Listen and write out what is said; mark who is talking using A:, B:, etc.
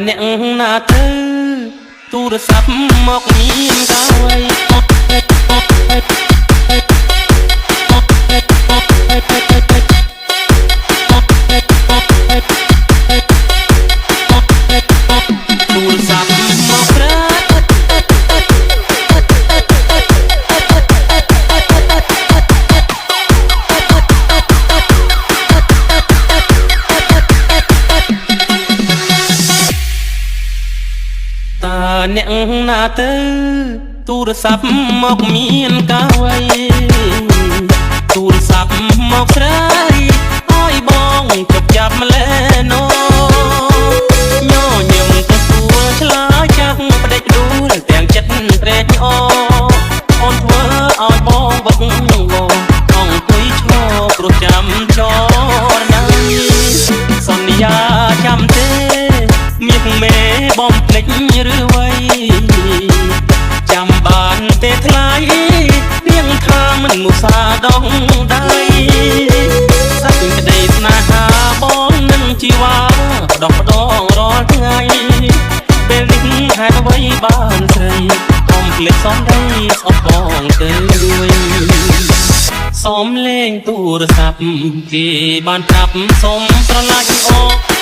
A: អ្នកណាទៅទូរស័ព្ទមកមានកៅអីទូរស័ព្ទមកប្រើអ្នកណាទៅទូរស័ព្ទមកមានកៅអីទូរស័ព្ទមកស្រីឲ្យបងជប់ចាប់ម្លេណូញញឹមទៅសួរឆ្លើយចាស់ផ្ដេចដួលទាំងចិត្តត្រេកអរអូនធ្វើឲ្យបងវឹកវរអង្គុយឈរព្រោះចាំចរណៃសន្យាចាំទេមាសមេបំភ្លេចឬវ័យចាំបានទេថ្លៃនាងថាមិនមុសាដងដៃសាច់ក្តីស្នេហាបងនឹងជីវ៉ាផ្ដោះផ្ដងរាល់ថ្ងៃពេលនេះហេតុអ្វីបានស្រីកុំភ្លេចសំដីស្អប់បងទៅសុំលេងទូរស័ព្ទគេបានប្រាប់សុំស្រឡាញ់អរ